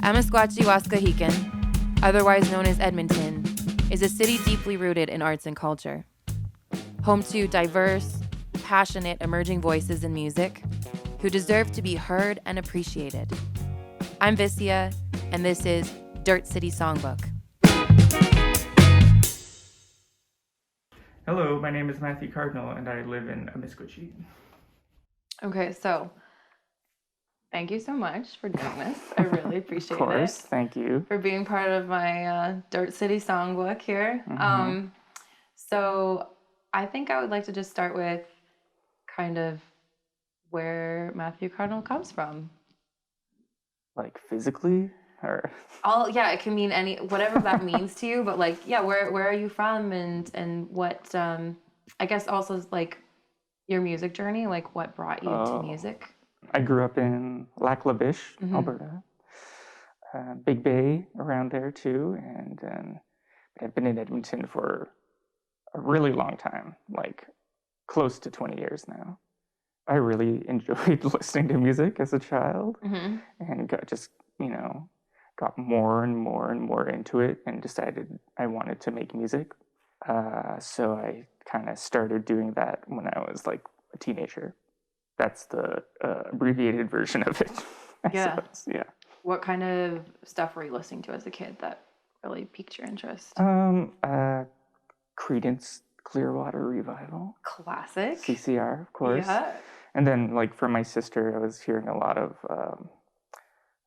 Amiskwaciwâskahikan, otherwise known as Edmonton, is a city deeply rooted in arts and culture. Home to diverse, passionate, emerging voices in music who deserve to be heard and appreciated. I'm Vissia, and this is Dirt City Songbook. Hello, my name is Matthew Cardinal, and I live in Amiskwaci. Okay, so thank you so much for doing this. I really appreciate it. Of course, thank you. For being part of my Dirt City Songbook here. Mm-hmm. So I think I would like to just start with kind of where Matthew Cardinal comes from. Like physically, or It can mean whatever that means to you, but where are you from, and what I guess also like your music journey, like what brought you to music? I grew up in Lac La Biche, Alberta, Big Bay around there too, and I've been in Edmonton for a really long time, like close to 20 years now. I really enjoyed listening to music as a child, and got more and more and more into it, and decided I wanted to make music. So I kind of started doing that when I was like a teenager. That's the abbreviated version of it. I suppose. Yeah. What kind of stuff were you listening to as a kid that really piqued your interest? Creedence Clearwater Revival. Classic. CCR, of course. Yeah. And then, like, for my sister, I was hearing a lot of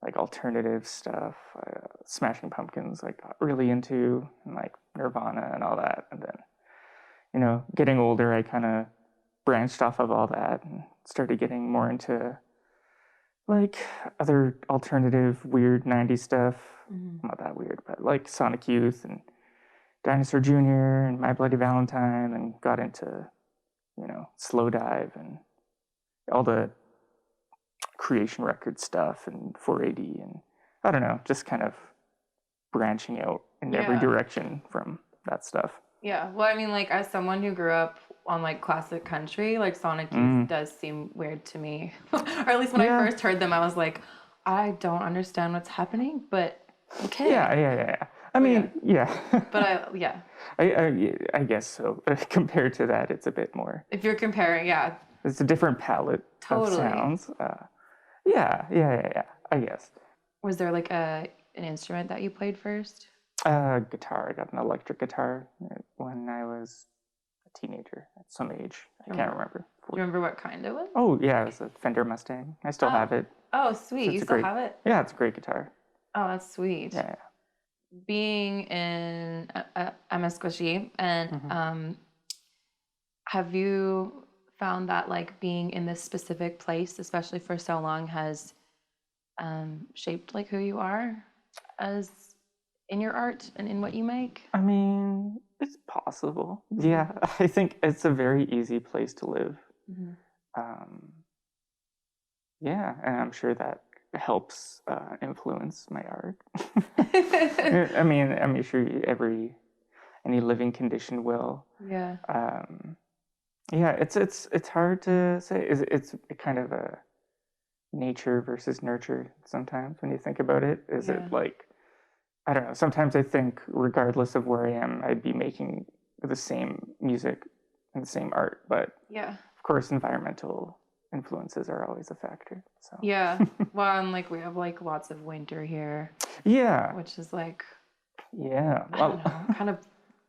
like alternative stuff. Smashing Pumpkins, I got really into, and like Nirvana and all that. And then, getting older, I kind of branched off of all that and started getting more into like other alternative, weird 90s stuff. Not that weird, but like Sonic Youth and Dinosaur Jr. and My Bloody Valentine, and got into, Slow Dive and all the Creation Record stuff and 480, and I don't know, just kind of branching out in every direction from that stuff. Yeah, well, I mean, like, as someone who grew up on, like, classic country, like, Sonic Youth does seem weird to me. Or at least when I first heard them, I was like, I don't understand what's happening, but okay. Yeah. I mean, yeah. But I guess so. Compared to that, it's a bit more. If you're comparing, it's a different palette of sounds. Yeah. I guess. Was there like an instrument that you played first? Guitar. I got an electric guitar when I was a teenager at some age. I can't remember. Do you remember what kind it was? Oh yeah, it was a Fender Mustang. I still have it. Oh, sweet. You still have it? Yeah, it's a great guitar. Oh, that's sweet. Yeah. Being in Amiskwaci, and have you found that like being in this specific place, especially for so long, has shaped like who you are as in your art and in what you make? I mean, it's possible. Yeah, I think it's a very easy place to live. Yeah, and I'm sure that helps influence my art. I mean, I'm sure any living condition will. Yeah. Yeah, it's hard to say. It's kind of a nature versus nurture sometimes when you think about it. Is it like, I don't know, sometimes I think regardless of where I am, I'd be making the same music and the same art, but of course environmental influences are always a factor. So well, and like we have like lots of winter here, which is like I don't know, kind of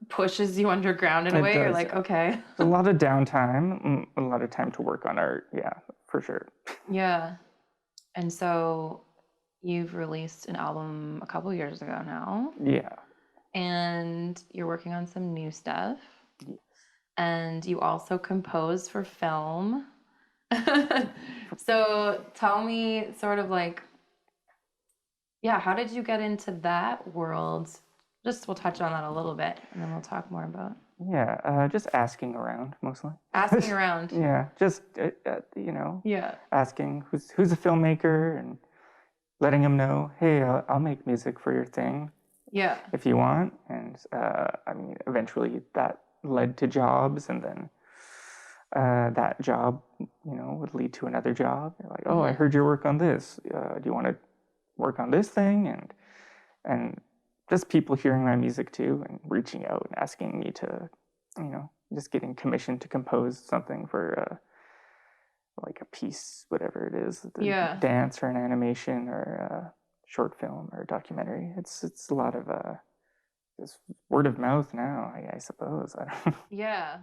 pushes you underground in a way. You're like, okay, a lot of downtime, a lot of time to work on art. Yeah, for sure. Yeah. And so you've released an album a couple years ago now. Yeah. And you're working on some new stuff. Yes. And you also compose for film. So tell me sort of like, how did you get into that world? We'll touch on that a little bit, and then we'll talk more about. Yeah, just asking around mostly. Asking around. Just asking who's a filmmaker and letting them know, hey, I'll make music for your thing. Yeah. If you want, and I mean, eventually that led to jobs, and then that job, would lead to another job. You're like, oh, I heard your work on this. Do you want to work on this thing, and just people hearing my music too and reaching out and asking me to, just getting commissioned to compose something for like a piece, whatever it is, the Yeah. dance or an animation or a short film or a documentary. It's a lot of just word of mouth now, I suppose. I don't. Yeah.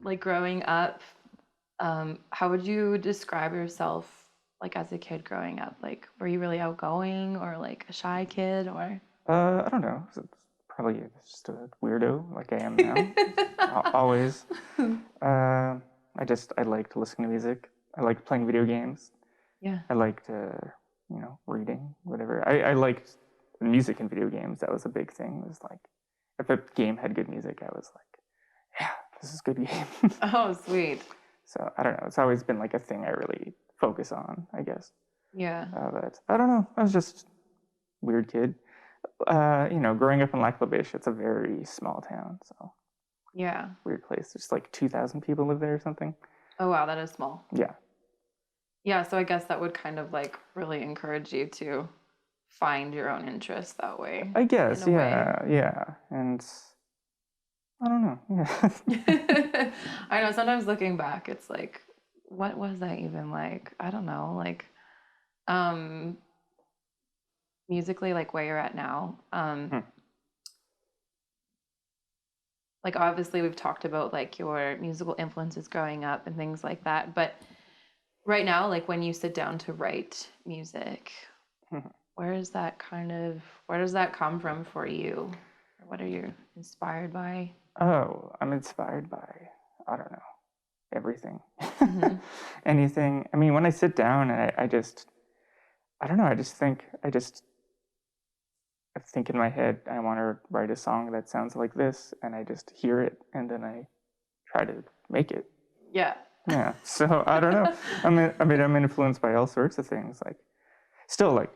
like growing up, how would you describe yourself like as a kid growing up? Like, were you really outgoing or like a shy kid or? I don't know. It's probably just a weirdo like I am now. Always. I liked listening to music. I liked playing video games. Yeah. I liked, reading, whatever. I liked music in video games. That was a big thing. It was like, if a game had good music, I was like, yeah, this is a good game. Oh, sweet. So I don't know. It's always been like a thing I really focus on, I guess. Yeah. But I don't know. I was just a weird kid. Growing up in Lac La Biche, it's a very small town. So Yeah. weird place. There's like 2,000 people live there or something. Oh, wow, that is small. Yeah. Yeah, so I guess that would kind of like really encourage you to find your own interests that way. I guess, in a yeah, yeah. And I don't know. Yeah. way. I know sometimes looking back, it's like, what was that even like? I don't know, like um musically, like where you're at now. Like obviously we've talked about like your musical influences growing up and things like that, but right now, like when you sit down to write music, where does that come from for you? What are you inspired by? Oh, I'm inspired by, I don't know, everything. Mm-hmm. Anything. I mean, when I sit down and I don't know, I think in my head, I want to write a song that sounds like this, and I just hear it, and then I try to make it. Yeah. Yeah. So I don't know. I'm influenced by all sorts of things. Like, still, like,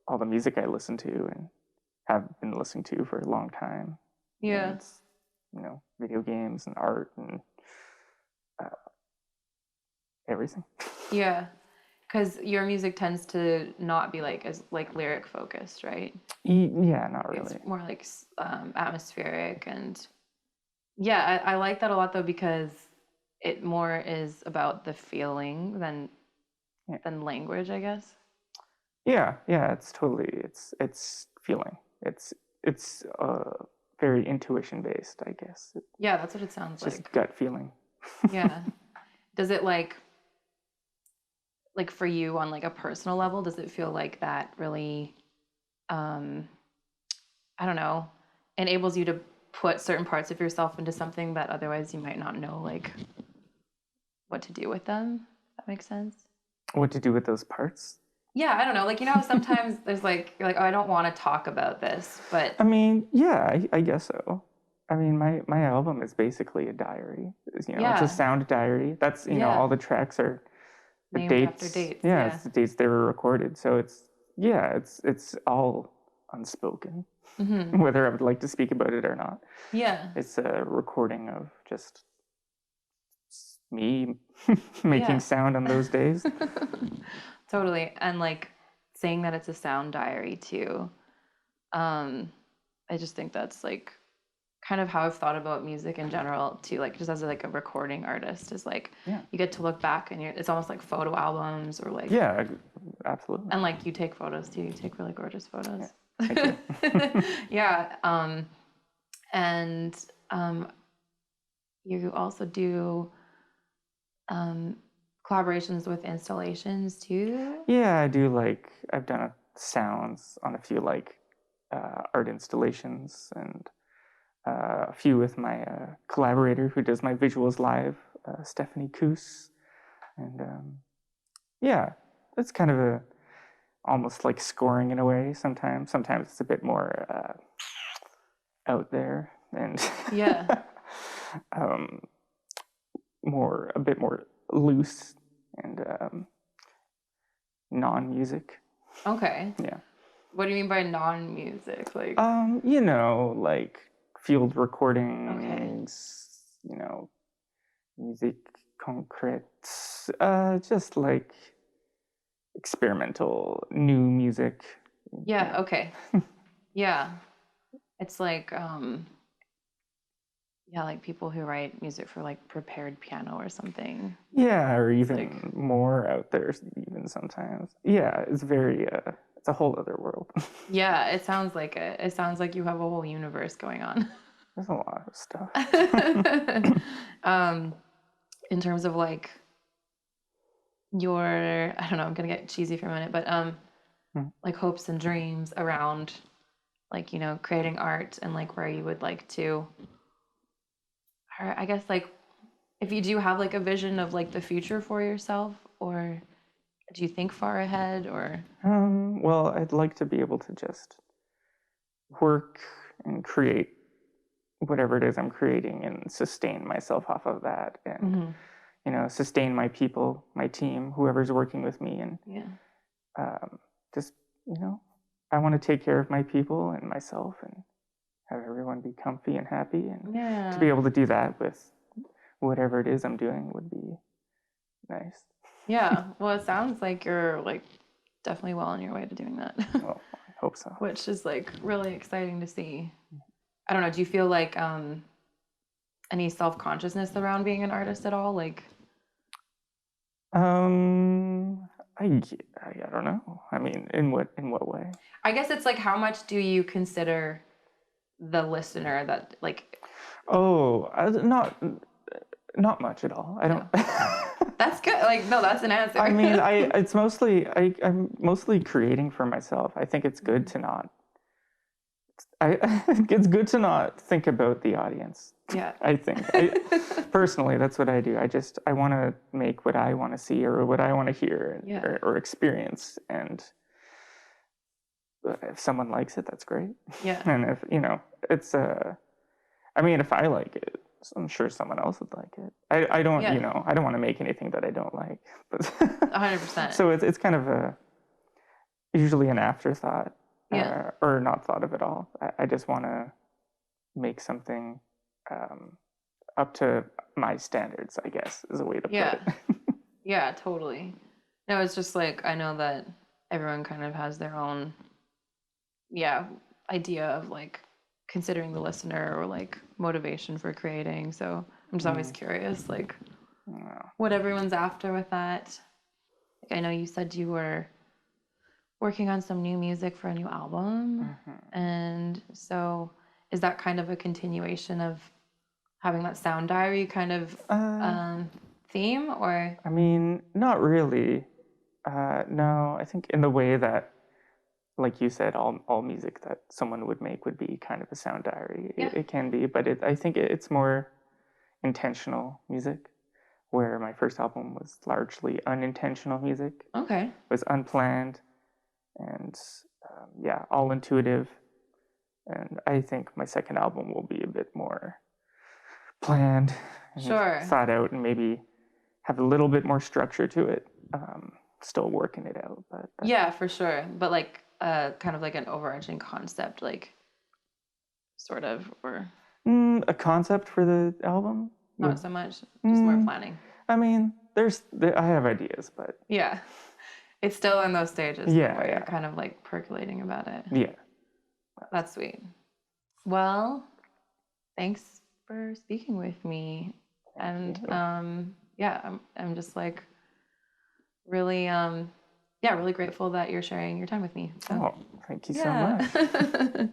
all the music I listen to and have been listening to for a long time. Yeah. And, video games and art and everything. Yeah. Because your music tends to not be like as like lyric focused, right? Yeah, not really. It's more like atmospheric and yeah, I like that a lot though because it more is about the feeling than language, I guess. Yeah, it's feeling. It's very intuition based, I guess. Yeah, that's what it sounds It's just like. gut feeling. Yeah. Does it like for you on like a personal level, does it feel like that really I don't know, enables you to put certain parts of yourself into something that otherwise you might not know like what to do with them? That makes sense. What to do with those parts? Yeah, I don't know. Like how sometimes there's like you're like, oh, I don't want to talk about this, but I mean, yeah, I guess so. I mean, my album is basically a diary. It's a yeah, sound diary. That's, yeah, all the tracks are the named after dates. dates. Yeah, Yeah. it's the dates they were recorded. So it's all unspoken, Mm-hmm. whether I would like to speak about it or not. Yeah. It's a recording of just me making Yeah. sound on those days. Totally. And like saying that it's a sound diary too. I just think that's like kind of how I've thought about music in general too, like just as like a recording artist is like Yeah. you get to look back and it's almost like photo albums or like Yeah, absolutely. and like you take photos too, you take really gorgeous photos. Yeah, thank you. Yeah. And you also do collaborations with installations too. Yeah, I've done sounds on a few art installations and a few with my collaborator who does my visuals live, Stephanie Koos. And yeah, it's kind of almost like scoring in a way sometimes. Sometimes it's a bit more out there and Yeah. a bit more loose and non-music. Okay. Yeah. What do you mean by non-music? Like Like field recordings, music concrete, just like experimental new music. yeah, okay. Yeah. It's like yeah, like people who write music for like prepared piano or something. Yeah, or even like more out there even sometimes. Yeah, it's very it's a whole other world. Yeah, it sounds like it. It sounds like you have a whole universe going on. There's a lot of stuff. In terms of like your, I don't know, I'm gonna get cheesy for a minute, but like hopes and dreams around like, you know, creating art and like where you would like to, or I guess like if you do have like a vision of like the future for yourself, or do you think far ahead, or? Well, I'd like to be able to just work and create whatever it is I'm creating and sustain myself off of that, and you know, sustain my people, my team, whoever's working with me, and just, you know, I want to take care of my people and myself and have everyone be comfy and happy, and to be able to do that with whatever it is I'm doing would be nice. Yeah, well, it sounds like you're like definitely well on your way to doing that. Well, I hope so. Which is like really exciting to see. I don't know, do you feel like any self-consciousness around being an artist at all? Like I don't know. I mean, in what way? I guess it's like, how much do you consider the listener that like? Oh, not much at all. I don't. That's good. Like, no, that's an answer. I mean, I'm mostly creating for myself. I think it's good to not. It's good to not think about the audience. Yeah. I think personally, that's what I do. I want to make what I want to see or what I want to hear or experience, and if someone likes it, that's great. Yeah. And if, you know, it's I mean, if I like it, I'm sure someone else would like it. I don't, you know, I don't want to make anything that I don't like. But 100%. So it's kind of usually an afterthought, or not thought of at all. I just want to make something up to my standards, I guess, is a way to put it. Yeah, totally. No, it's just like, I know that everyone kind of has their own, idea of like considering the listener or like motivation for creating. So I'm just always curious, like what everyone's after with that. Like, I know you said you were working on some new music for a new album. And so is that kind of a continuation of having that sound diary kind of theme, or? I mean, not really. No, I think in the way that, like you said, all music that someone would make would be kind of a sound diary. It can be, but I think it's more intentional music, where my first album was largely unintentional music. Okay. It was unplanned and all intuitive. And I think my second album will be a bit more planned and thought out, and maybe have a little bit more structure to it. Still working it out, but yeah, for sure. But like kind of like an overarching concept, like sort of, or a concept for the album. Not so much, just more planning. I mean, I have ideas, but yeah, it's still in those stages. Yeah, you're kind of like percolating about it. Yeah, that's sweet. Well, thanks for speaking with me, and I'm just like really really grateful that you're sharing your time with me. So. Oh, thank you so much.